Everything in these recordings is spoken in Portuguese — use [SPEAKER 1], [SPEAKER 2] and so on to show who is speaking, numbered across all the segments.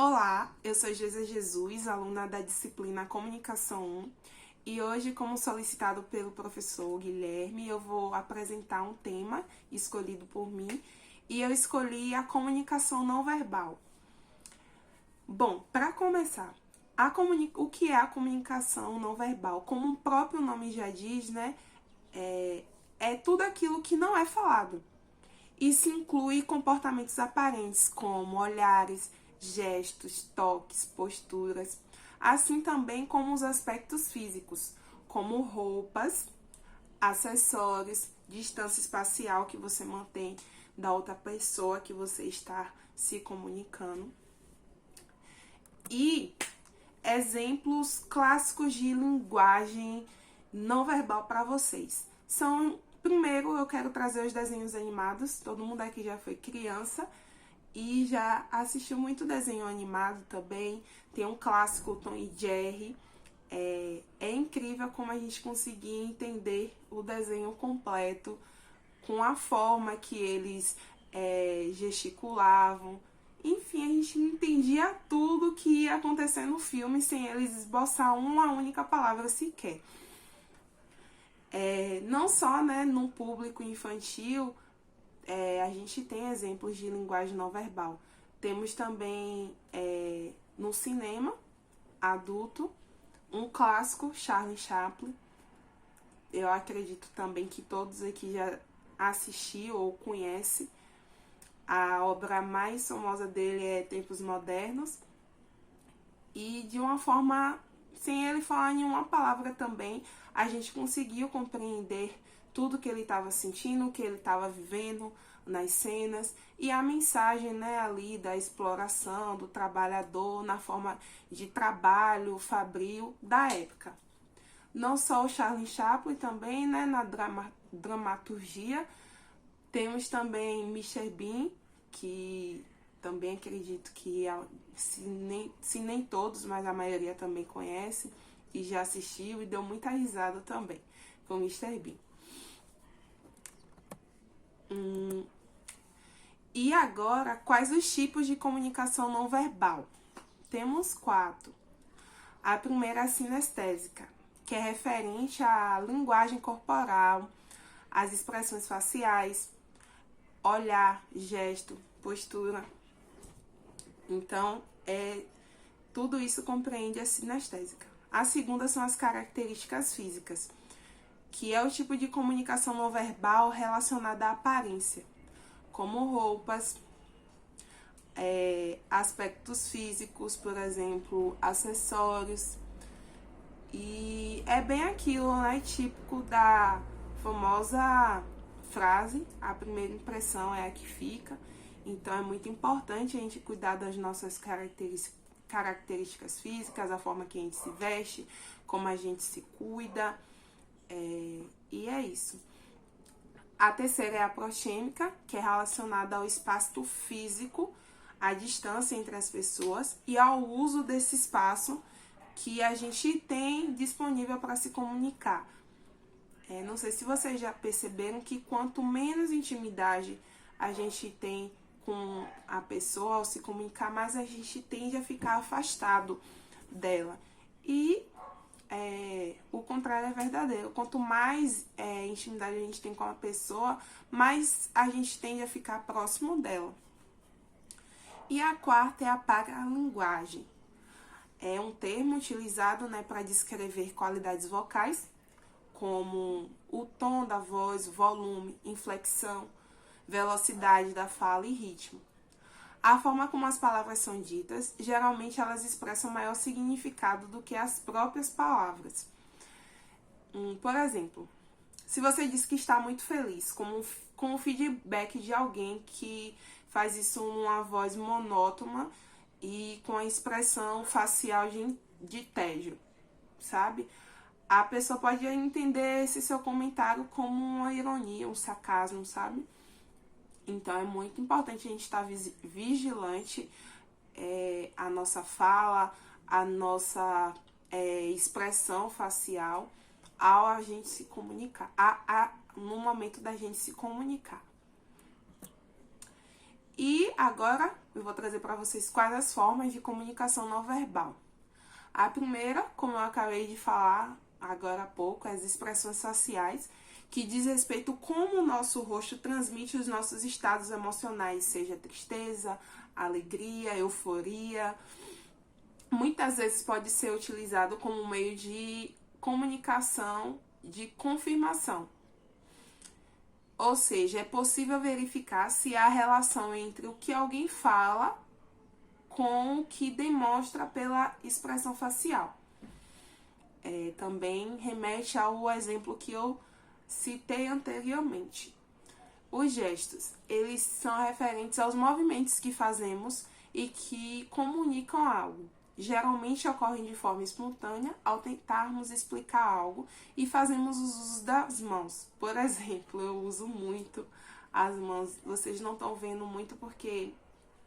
[SPEAKER 1] Olá, eu sou Geisa Jesus, aluna da disciplina Comunicação 1, e hoje, como solicitado pelo professor Guilherme, eu vou apresentar um tema escolhido por mim, e eu escolhi a comunicação não verbal. Bom, para começar, o que é a comunicação não verbal? Como o próprio nome já diz, né, é tudo aquilo que não é falado. Isso inclui comportamentos aparentes, como olhares, gestos, toques, posturas, assim também como os aspectos físicos, como roupas, acessórios, distância espacial que você mantém da outra pessoa que você está se comunicando. E exemplos clássicos de linguagem não verbal para vocês. Primeiro, eu quero trazer os desenhos animados. Todo mundo aqui já foi criança e já assistiu muito desenho animado também. Tem um clássico, Tom e Jerry. É incrível como a gente conseguia entender o desenho completo com a forma que eles gesticulavam. Enfim, a gente entendia tudo que ia acontecer no filme sem eles esboçar uma única palavra sequer. Não só, né, no público infantil, a gente tem exemplos de linguagem não verbal. Temos também no cinema adulto um clássico, Charlie Chaplin. Eu acredito também que todos aqui já assistiu ou conhecem. A obra mais famosa dele é Tempos Modernos. E de uma forma, sem ele falar nenhuma palavra também, a gente conseguiu compreender tudo que ele estava sentindo, o que ele estava vivendo nas cenas e a mensagem, né, ali da exploração do trabalhador na forma de trabalho fabril da época. Não só o Charlie Chaplin, também, né, na dramaturgia, temos também Mr. Bean, que também acredito que, se nem todos, mas a maioria também conhece e já assistiu e deu muita risada também com o Mr. Bean. E agora, quais os tipos de comunicação não verbal? Temos 4. A primeira é a sinestésica, que é referente à linguagem corporal, às expressões faciais, olhar, gesto, postura. Então, tudo isso compreende a sinestésica. A segunda são as características físicas, que é o tipo de comunicação não verbal relacionada à aparência, como roupas, aspectos físicos, por exemplo, acessórios. E é bem aquilo, né, típico da famosa frase, a primeira impressão é a que fica. Então é muito importante a gente cuidar das nossas características físicas, a forma que a gente se veste, como a gente se cuida, e é isso. A terceira é a proxêmica, que é relacionada ao espaço físico, à distância entre as pessoas e ao uso desse espaço que a gente tem disponível para se comunicar. Não sei se vocês já perceberam que quanto menos intimidade a gente tem com a pessoa ao se comunicar, mais a gente tende a ficar afastado dela. E o contrário é verdadeiro. Quanto mais intimidade a gente tem com a pessoa, mais a gente tende a ficar próximo dela. E a quarta é a paralinguagem. É um termo utilizado, né, para descrever qualidades vocais, como o tom da voz, volume, inflexão, velocidade da fala e ritmo. A forma como as palavras são ditas, geralmente elas expressam maior significado do que as próprias palavras. Por exemplo, se você diz que está muito feliz, com o feedback de alguém que faz isso numa voz monótona e com a expressão facial de tédio, sabe? A pessoa pode entender esse seu comentário como uma ironia, um sarcasmo, sabe? Então, é muito importante a gente estar vigilante a nossa fala, a nossa expressão facial ao a gente se comunicar, no momento da gente se comunicar. E agora eu vou trazer para vocês quais as formas de comunicação não verbal. A primeira, como eu acabei de falar agora há pouco, é as expressões faciais, que diz respeito como o nosso rosto transmite os nossos estados emocionais, seja tristeza, alegria, euforia. Muitas vezes pode ser utilizado como meio de comunicação, de confirmação. Ou seja, é possível verificar se há relação entre o que alguém fala com o que demonstra pela expressão facial. Também remete ao exemplo que eu citei anteriormente. Os gestos, eles são referentes aos movimentos que fazemos e que comunicam algo. Geralmente ocorrem de forma espontânea ao tentarmos explicar algo e fazemos os usos das mãos. Por exemplo, eu uso muito as mãos. Vocês não estão vendo muito porque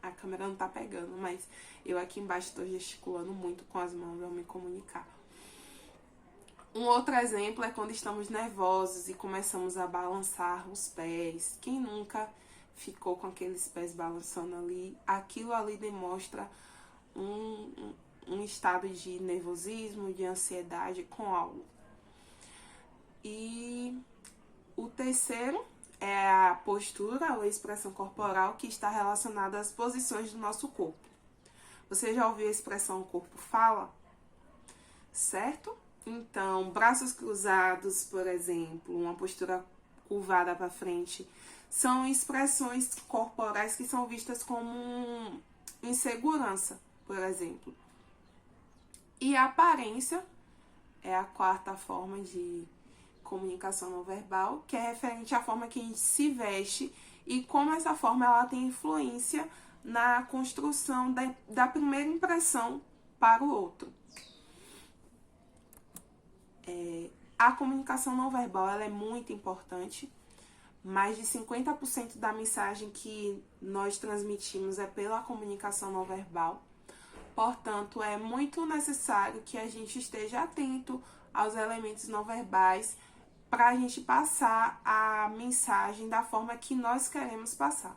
[SPEAKER 1] a câmera não está pegando, mas eu aqui embaixo estou gesticulando muito com as mãos ao me comunicar. Um outro exemplo é quando estamos nervosos e começamos a balançar os pés. Quem nunca ficou com aqueles pés balançando ali? Aquilo ali demonstra um estado de nervosismo, de ansiedade com algo. E o terceiro é a postura ou expressão corporal, que está relacionada às posições do nosso corpo. Você já ouviu a expressão corpo fala? Certo? Então, braços cruzados, por exemplo, uma postura curvada para frente, são expressões corporais que são vistas como insegurança, por exemplo. E a aparência é a quarta forma de comunicação não verbal, que é referente à forma que a gente se veste e como essa forma ela tem influência na construção da primeira impressão para o outro. A comunicação não verbal ela é muito importante. Mais de 50% da mensagem que nós transmitimos é pela comunicação não verbal. Portanto, é muito necessário que a gente esteja atento aos elementos não verbais para a gente passar a mensagem da forma que nós queremos passar.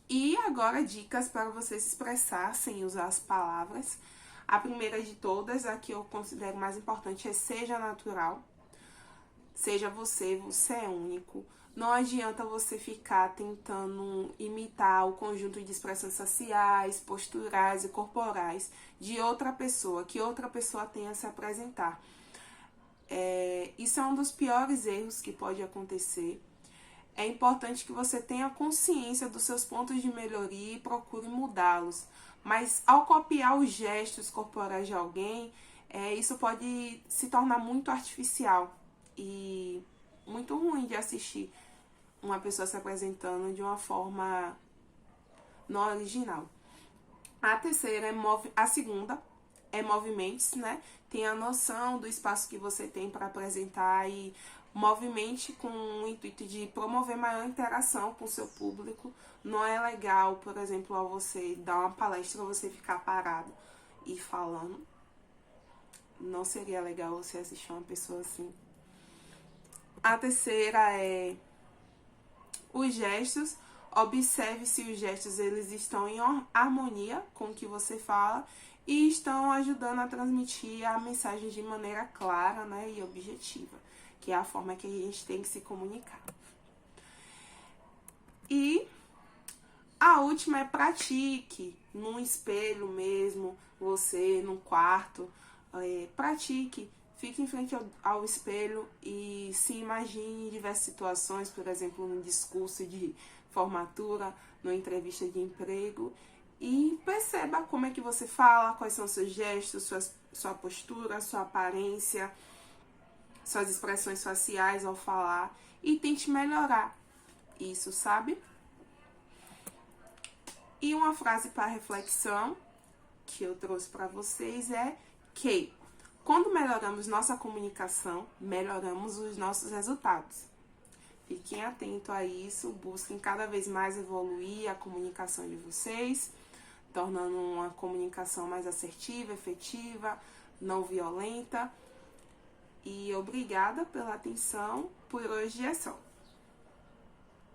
[SPEAKER 1] E agora, dicas para você se expressar sem usar as palavras. A primeira de todas, a que eu considero mais importante, é seja natural. Seja você é único. Não adianta você ficar tentando imitar o conjunto de expressões faciais, posturais e corporais de outra pessoa, que outra pessoa tenha a se apresentar. Isso é um dos piores erros que pode acontecer. É importante que você tenha consciência dos seus pontos de melhoria e procure mudá-los. Mas ao copiar os gestos corporais de alguém, isso pode se tornar muito artificial e muito ruim de assistir uma pessoa se apresentando de uma forma não original. A segunda é movimentos, né? Tenha a noção do espaço que você tem para apresentar e movimente com o intuito de promover maior interação com o seu público. Não é legal, por exemplo, ao você dar uma palestra, você ficar parado e falando. Não seria legal você assistir uma pessoa assim. A terceira é os gestos. Observe se os gestos eles estão em harmonia com o que você fala e estão ajudando a transmitir a mensagem de maneira clara, né, e objetiva, que é a forma que a gente tem que se comunicar. E a última é pratique, num espelho mesmo, você num quarto, pratique, fique em frente ao espelho e se imagine em diversas situações, por exemplo, num discurso de formatura, numa entrevista de emprego, e perceba como é que você fala, quais são os seus gestos, sua postura, sua aparência, suas expressões faciais ao falar e tente melhorar isso, sabe? E uma frase para reflexão que eu trouxe para vocês é que quando melhoramos nossa comunicação, melhoramos os nossos resultados. Fiquem atentos a isso, busquem cada vez mais evoluir a comunicação de vocês, tornando uma comunicação mais assertiva, efetiva, não violenta. E obrigada pela atenção. Por hoje é só.